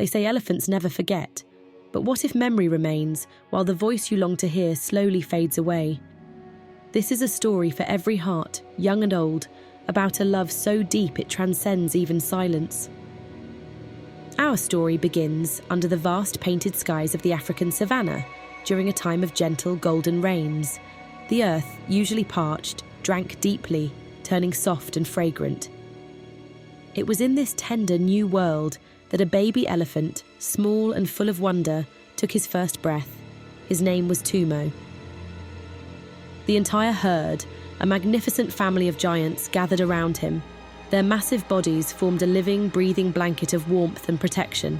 They say elephants never forget. But what if memory remains while the voice you long to hear slowly fades away? This is a story for every heart, young and old, about a love so deep it transcends even silence. Our story begins under the vast painted skies of the African savanna during a time of gentle golden rains. The earth, usually parched, drank deeply, turning soft and fragrant. It was in this tender new world that a baby elephant, small and full of wonder, took his first breath. His name was Tumo. The entire herd, a magnificent family of giants, gathered around him. Their massive bodies formed a living, breathing blanket of warmth and protection.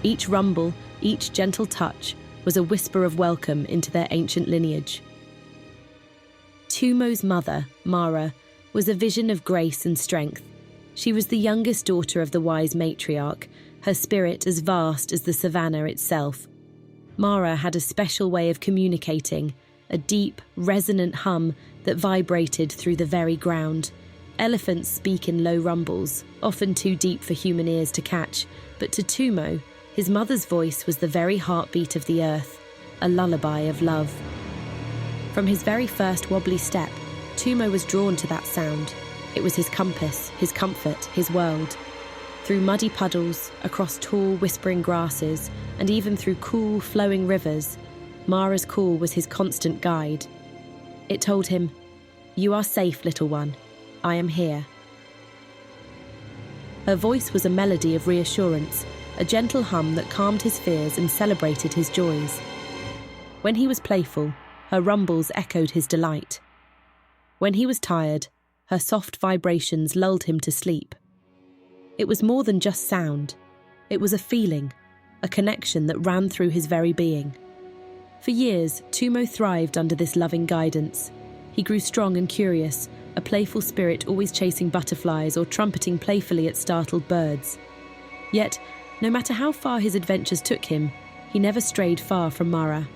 Each rumble, each gentle touch, was a whisper of welcome into their ancient lineage. Tumo's mother, Maara, was a vision of grace and strength. She was the youngest daughter of the wise matriarch, her spirit as vast as the savannah itself. Maara had a special way of communicating, a deep, resonant hum that vibrated through the very ground. Elephants speak in low rumbles, often too deep for human ears to catch, but to Tumo, his mother's voice was the very heartbeat of the earth, a lullaby of love. From his very first wobbly step, Tumo was drawn to that sound. It was his compass, his comfort, his world. Through muddy puddles, across tall, whispering grasses, and even through cool, flowing rivers, Maara's call was his constant guide. It told him, "You are safe, little one. I am here." Her voice was a melody of reassurance, a gentle hum that calmed his fears and celebrated his joys. When he was playful, her rumbles echoed his delight. When he was tired, her soft vibrations lulled him to sleep. It was more than just sound. It was a feeling, a connection that ran through his very being. For years, Tumo thrived under this loving guidance. He grew strong and curious, a playful spirit always chasing butterflies or trumpeting playfully at startled birds. Yet, no matter how far his adventures took him, he never strayed far from Maara.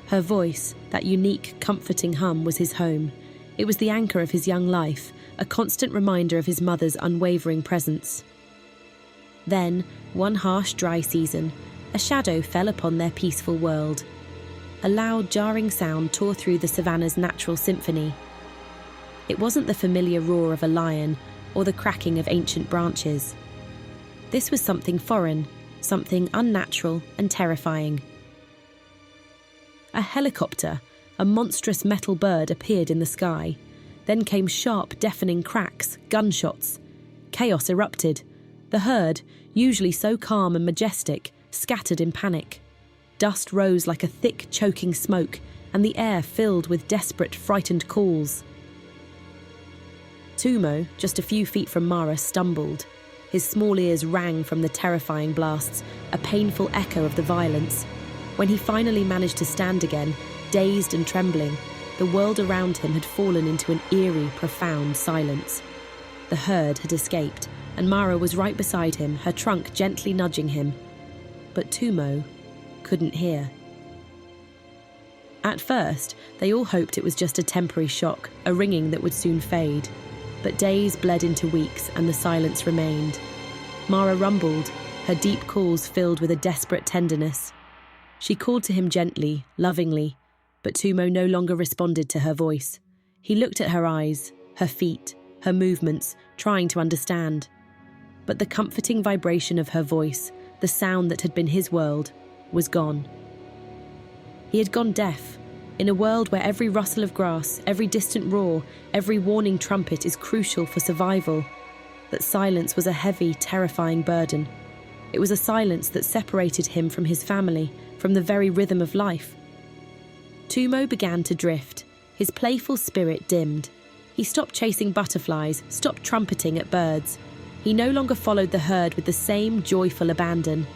Her voice, that unique, comforting hum, was his home. It was the anchor of his young life, a constant reminder of his mother's unwavering presence. Then, one harsh, dry season, a shadow fell upon their peaceful world. A loud, jarring sound tore through the savannah's natural symphony. It wasn't the familiar roar of a lion or the cracking of ancient branches. This was something foreign, something unnatural and terrifying. A helicopter, a monstrous metal bird, appeared in the sky. Then came sharp, deafening cracks, gunshots. Chaos erupted. The herd, usually so calm and majestic, scattered in panic. Dust rose like a thick, choking smoke, and the air filled with desperate, frightened calls. Tumo, just a few feet from Maara, stumbled. His small ears rang from the terrifying blasts, a painful echo of the violence. When he finally managed to stand again, dazed and trembling, the world around him had fallen into an eerie, profound silence. The herd had escaped, and Maara was right beside him, her trunk gently nudging him. But Tumo couldn't hear. At first, they all hoped it was just a temporary shock, a ringing that would soon fade. But days bled into weeks, and the silence remained. Maara rumbled, her deep calls filled with a desperate tenderness. She called to him gently, lovingly, but Tumo no longer responded to her voice. He looked at her eyes, her feet, her movements, trying to understand. But the comforting vibration of her voice, the sound that had been his world, was gone. He had gone deaf. In a world where every rustle of grass, every distant roar, every warning trumpet is crucial for survival, that silence was a heavy, terrifying burden. It was a silence that separated him from his family, from the very rhythm of life. Tumo began to drift. His playful spirit dimmed. He stopped chasing butterflies, stopped trumpeting at birds. He no longer followed the herd with the same joyful abandon.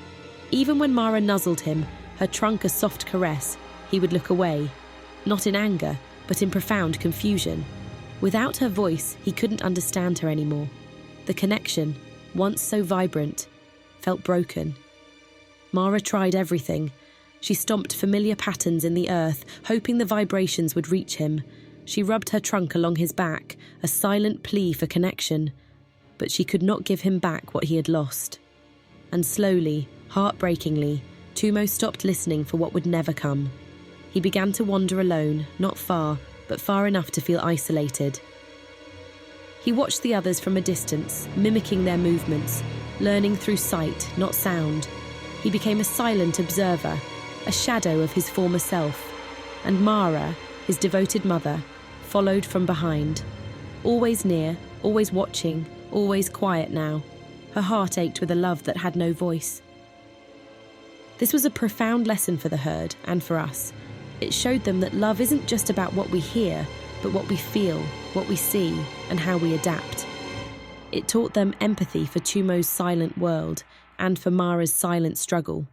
Even when Maara nuzzled him, her trunk a soft caress, he would look away. Not in anger, but in profound confusion. Without her voice, he couldn't understand her anymore. The connection, once so vibrant, felt broken. Maara tried everything. She stomped familiar patterns in the earth, hoping the vibrations would reach him. She rubbed her trunk along his back, a silent plea for connection. But she could not give him back what he had lost. And slowly, Heartbreakingly, Tumo stopped listening for what would never come. He began to wander alone, not far, but far enough to feel isolated. He watched the others from a distance, mimicking their movements, learning through sight, not sound. He became a silent observer, a shadow of his former self. And Maara, his devoted mother, followed from behind. Always near, always watching, always quiet now. Her heart ached with a love that had no voice. This was a profound lesson for the herd and for us. It showed them that love isn't just about what we hear, but what we feel, what we see, and how we adapt. It taught them empathy for Tumo's silent world and for Maara's silent struggle.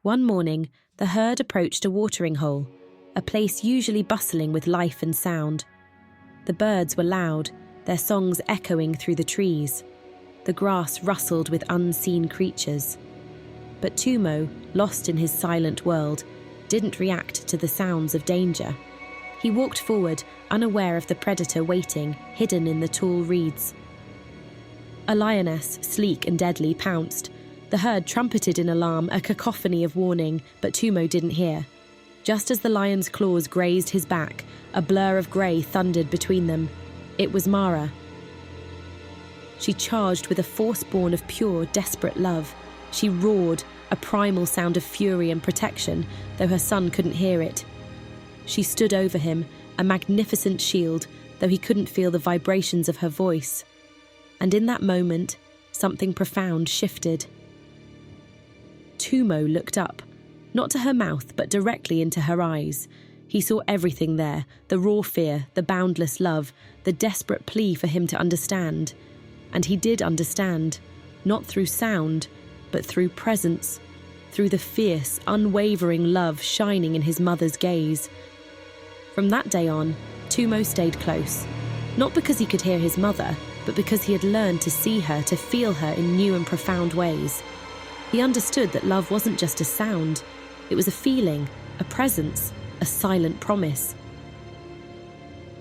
One morning, the herd approached a watering hole, a place usually bustling with life and sound. The birds were loud, their songs echoing through the trees. The grass rustled with unseen creatures. But Tumo, lost in his silent world, didn't react to the sounds of danger. He walked forward, unaware of the predator waiting, hidden in the tall reeds. A lioness, sleek and deadly, pounced. The herd trumpeted in alarm, a cacophony of warning, but Tumo didn't hear. Just as the lion's claws grazed his back, a blur of grey thundered between them. It was Maara. She charged with a force born of pure, desperate love. She roared, a primal sound of fury and protection, though her son couldn't hear it. She stood over him, a magnificent shield, though he couldn't feel the vibrations of her voice. And in that moment, something profound shifted. Tumo looked up, not to her mouth, but directly into her eyes. He saw everything there, the raw fear, the boundless love, the desperate plea for him to understand. And he did understand, not through sound, but through presence, through the fierce, unwavering love shining in his mother's gaze. From that day on, Tumo stayed close, not because he could hear his mother, but because he had learned to see her, to feel her in new and profound ways. He understood that love wasn't just a sound, it was a feeling, a presence, a silent promise.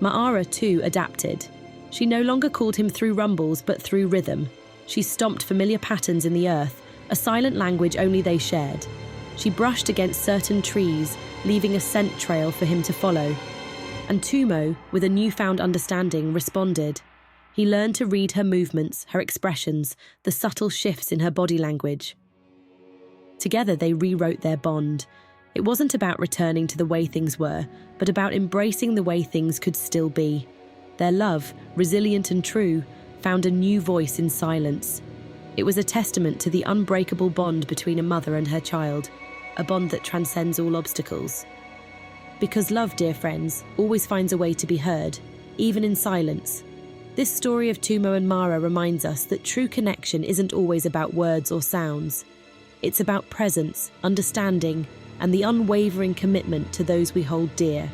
Maara, too, adapted. She no longer called him through rumbles, but through rhythm. She stomped familiar patterns in the earth, a silent language only they shared. She brushed against certain trees, leaving a scent trail for him to follow. And Tumo, with a newfound understanding, responded. He learned to read her movements, her expressions, the subtle shifts in her body language. Together they rewrote their bond. It wasn't about returning to the way things were, but about embracing the way things could still be. Their love, resilient and true, found a new voice in silence. It was a testament to the unbreakable bond between a mother and her child, a bond that transcends all obstacles. Because love, dear friends, always finds a way to be heard, even in silence. This story of Tumo and Maara reminds us that true connection isn't always about words or sounds. It's about presence, understanding, and the unwavering commitment to those we hold dear.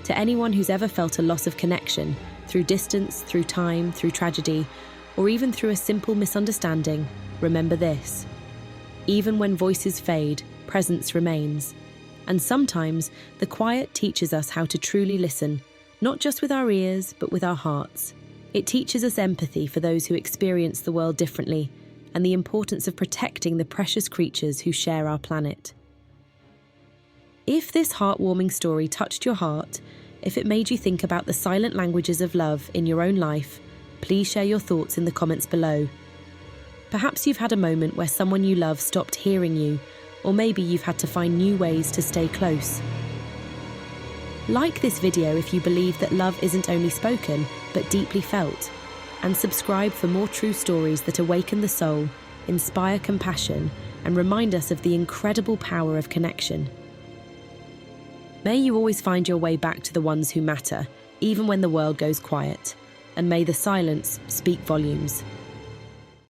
To anyone who's ever felt a loss of connection, through distance, through time, through tragedy, or even through a simple misunderstanding, remember this. Even when voices fade, presence remains. And sometimes, the quiet teaches us how to truly listen, not just with our ears, but with our hearts. It teaches us empathy for those who experience the world differently, and the importance of protecting the precious creatures who share our planet. If this heartwarming story touched your heart, if it made you think about the silent languages of love in your own life, please share your thoughts in the comments below. Perhaps you've had a moment where someone you love stopped hearing you, or maybe you've had to find new ways to stay close. Like this video if you believe that love isn't only spoken, but deeply felt. And subscribe for more true stories that awaken the soul, inspire compassion, and remind us of the incredible power of connection. May you always find your way back to the ones who matter, even when the world goes quiet. And may the silence speak volumes.